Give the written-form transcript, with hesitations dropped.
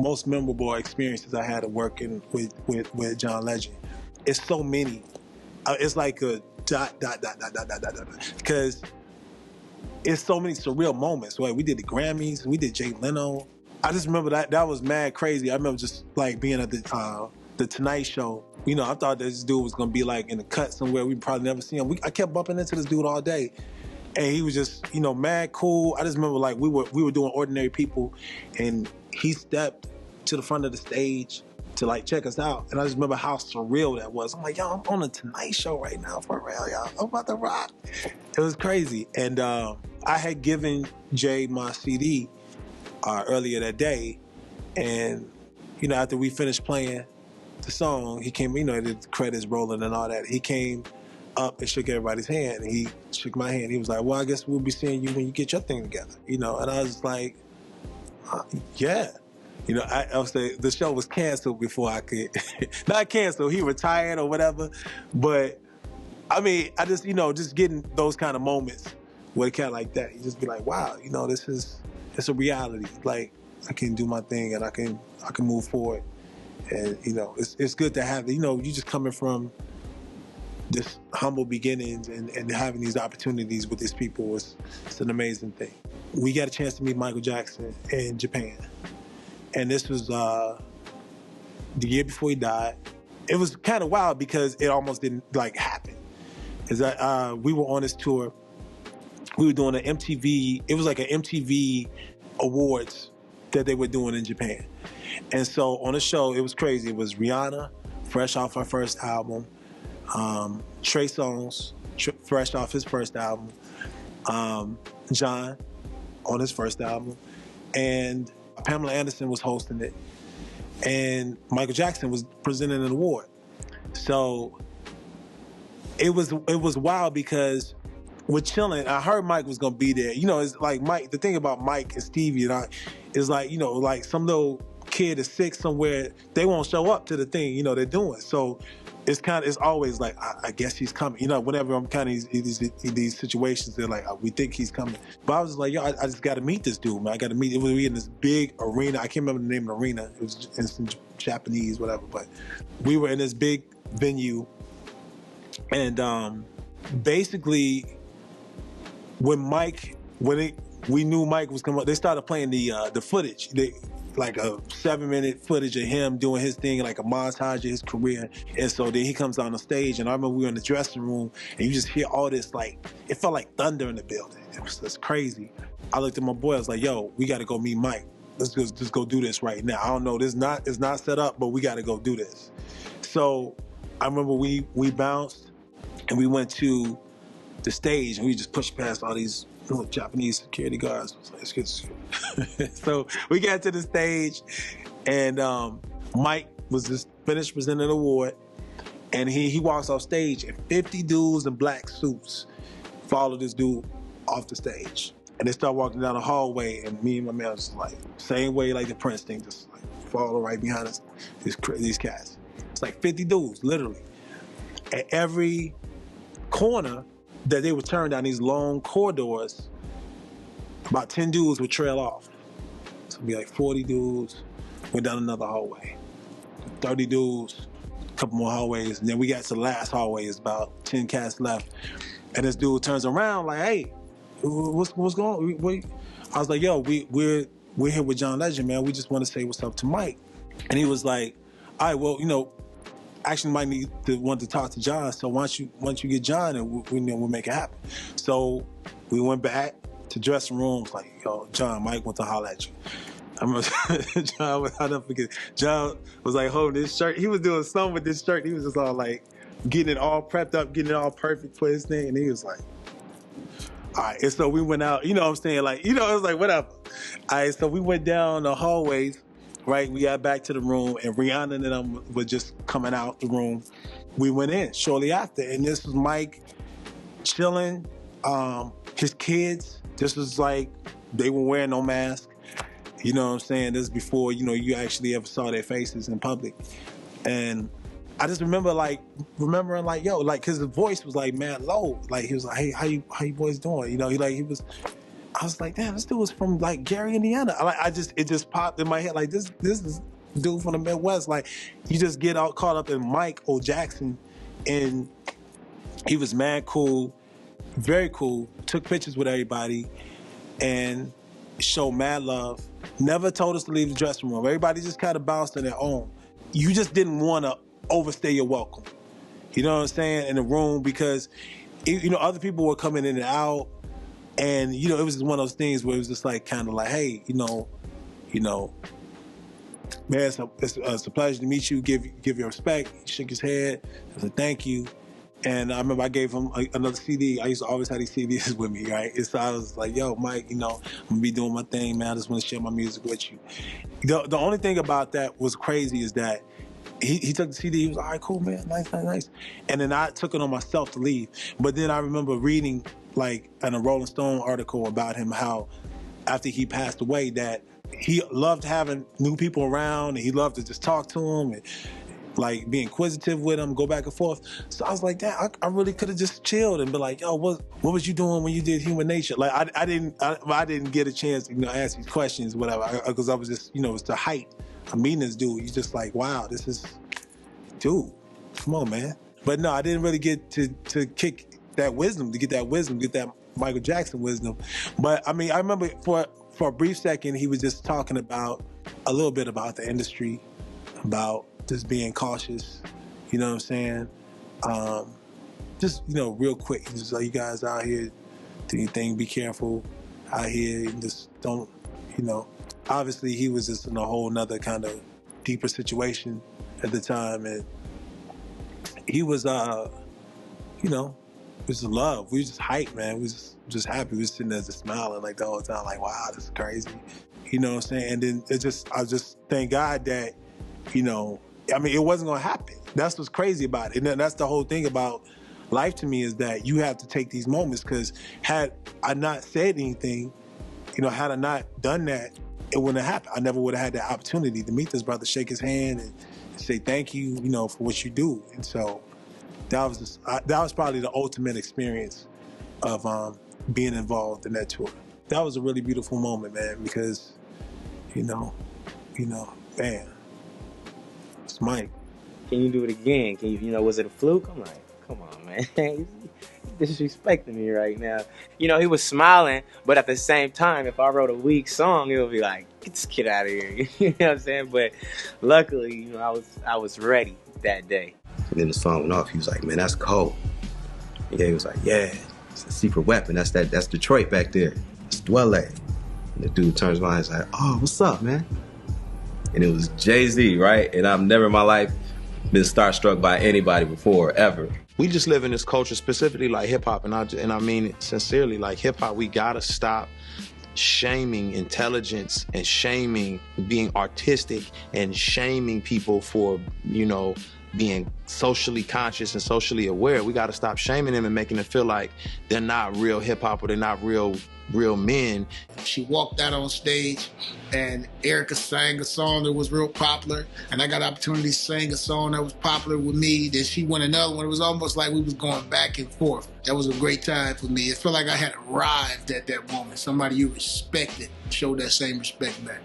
most memorable experiences I had of working with John Legend. It's so many. It's like a dot, because it's so many surreal moments. Right? We did the Grammys, we did Jay Leno. I just remember that was mad crazy. I remember just like being at the Tonight Show. You know, I thought this dude was gonna be like in a cut somewhere. We'd probably never see him. I kept bumping into this dude all day. And he was just, you know, mad cool. I just remember like we were doing Ordinary People, and he stepped to the front of the stage to like check us out. And I just remember how surreal that was. I'm like, yo, I'm on the Tonight Show right now for real, y'all. I'm about to rock. It was crazy. And I had given Jay my CD earlier that day, and you know, after we finished playing the song, he came. You know, the credits rolling and all that. He came up and shook everybody's hand. And he shook my hand. He was like, well, I guess we'll be seeing you when you get your thing together. You know, and I was like, yeah. You know, I was saying the show was canceled before I could, not canceled, he retired or whatever. But I mean, I just, you know, just getting those kind of moments with a cat like that, you just be like, wow, you know, it's a reality. Like, I can do my thing and I can move forward. And, you know, it's good to have, you know, you just coming from this humble beginnings and having these opportunities with these people it's an amazing thing. We got a chance to meet Michael Jackson in Japan. And this was the year before he died. It was kind of wild because it almost didn't like happen. Is that we were on this tour. We were doing an MTV, it was like an MTV Awards that they were doing in Japan. And so on the show, it was crazy. It was Rihanna, fresh off her first album. Trey Songz, fresh off his first album. John on his first album. And Pamela Anderson was hosting it. And Michael Jackson was presenting an award. So it was wild because we're chilling. I heard Mike was gonna be there. You know, it's like Mike, the thing about Mike and Stevie and I is like, you know, like some little kid is sick somewhere, they won't show up to the thing, you know, they're doing. So it's always like, I guess he's coming. You know, whenever I'm kind of in these situations, they're like, we think he's coming. But I was just like, yo, I just got to meet this dude, man. I got to meet. It was in this big arena. I can't remember the name of the arena. It was in some Japanese, whatever. But we were in this big venue, and basically, we knew Mike was coming, they started playing the footage. Like a 7-minute footage of him doing his thing, like a montage of his career. And so then he comes on the stage, and I remember we were in the dressing room, and you just hear all this, like, it felt like thunder in the building. It was just crazy. I looked at my boy, I was like, yo, we got to go meet Mike. Let's just go do this right now. I don't know, it's not set up, but we got to go do this. So I remember we bounced, and we went to the stage, and we just pushed past all these Japanese security guards. I was like, let's get So we got to the stage, and Mike was just finished presenting an award, and he walks off stage, and 50 dudes in black suits follow this dude off the stage. And they start walking down the hallway, and me and my man was just like, same way like the Prince thing, just like follow right behind us, these cats. It's like 50 dudes, literally. At every corner that they would turn down these long corridors, about 10 dudes would trail off. So it'd be like 40 dudes, went down another hallway. 30 dudes, a couple more hallways, and then we got to the last hallway, it's about 10 cats left. And this dude turns around like, hey, what's going on? I was like, yo, we're here with John Legend, man. We just want to say what's up to Mike. And he was like, all right, well, you know, actually might need to want to talk to John, so once you get John, and we'll make it happen. So we went back to dressing rooms, like, yo, John, Mike wants to holler at you. I remember I'll never forget. John was like holding this shirt. He was doing something with this shirt. He was just all like getting it all prepped up, getting it all perfect for his thing, and he was like, all right. And so we went out, you know what I'm saying? Like, you know, it was like, whatever. All right, so we went down the hallways. Right, we got back to the room, and Rihanna and them were just coming out the room. We went in shortly after, and this was Mike chilling. His kids, this was like, they were wearing no mask. You know what I'm saying? This is before, you know, you actually ever saw their faces in public. And I just remembering like, yo, like, cause the voice was like mad low. Like, he was like, hey, how you boys doing? You know, he was I was like, damn, this dude was from like Gary, Indiana. It just popped in my head like this is dude from the Midwest. Like, you just get out caught up in Mike O. Jackson, and he was mad cool, very cool. Took pictures with everybody, and showed mad love. Never told us to leave the dressing room. Everybody just kind of bounced on their own. You just didn't want to overstay your welcome. You know what I'm saying? In the room, because other people were coming in and out. And, it was just one of those things where it was just like, kind of like, hey, man, it's a pleasure to meet you. Give your respect. He shook his head. I said, thank you. And I remember I gave him another CD. I used to always have these CDs with me, right? And so I was like, yo, Mike, I'm going to be doing my thing, man. I just want to share my music with you. The only thing about that was crazy is that he took the CD. He was like, all right, cool, man. Nice. And then I took it on myself to leave. But then I remember reading, like, in a Rolling Stone article about him, how after he passed away, that he loved having new people around, and he loved to just talk to them and, like, be inquisitive with them, go back and forth. So I was like, damn, I really could have just chilled and be like, yo, what was you doing when you did Human Nature? Like, I didn't get a chance to, ask these questions, whatever, because I was just, it's the height of meeting this dude. You just like, wow, this is, dude, come on, man. But no, I didn't really get to kick that wisdom, get that Michael Jackson wisdom. But I mean, I remember for a brief second, he was just talking about a little bit about the industry, about just being cautious, you know what I'm saying? Just, real quick, just like, you guys out here, do your thing, be careful out here, and just don't, obviously he was just in a whole nother kind of deeper situation at the time, and he was, it was love. We was just hyped, man. We was just happy. We was sitting there just smiling like the whole time, like, wow, this is crazy. You know what I'm saying? And then I just thank God that, it wasn't going to happen. That's what's crazy about it. And that's the whole thing about life to me, is that you have to take these moments, because had I not said anything, had I not done that, it wouldn't have happened. I never would have had the opportunity to meet this brother, shake his hand, and say thank you, for what you do. And so that was probably the ultimate experience of being involved in that tour. That was a really beautiful moment, man, because, man, it's Mike. Can you do it again? Can you, was it a fluke? I'm like, come on, man. He's disrespecting me right now. He was smiling, but at the same time, if I wrote a weak song, it would be like, get this kid out of here. You know what I'm saying? But luckily, I was ready that day. And then the song went off. He was like, man, that's cold. Yeah, he was like, yeah, it's a secret weapon. That's Detroit back there. It's Dwelle. And the dude turns around and is like, oh, what's up, man? And it was Jay-Z, right? And I've never in my life been starstruck by anybody before, ever. We just live in this culture, specifically like hip-hop, and I mean it sincerely, like hip-hop, we gotta stop shaming intelligence and shaming being artistic and shaming people for, being socially conscious and socially aware. We gotta stop shaming them and making them feel like they're not real hip-hop or they're not real men. She walked out on stage and Erica sang a song that was real popular, and I got an opportunity to sing a song that was popular with me. Then she won another one. It was almost like we was going back and forth. That was a great time for me. It felt like I had arrived at that moment. Somebody you respected showed that same respect back.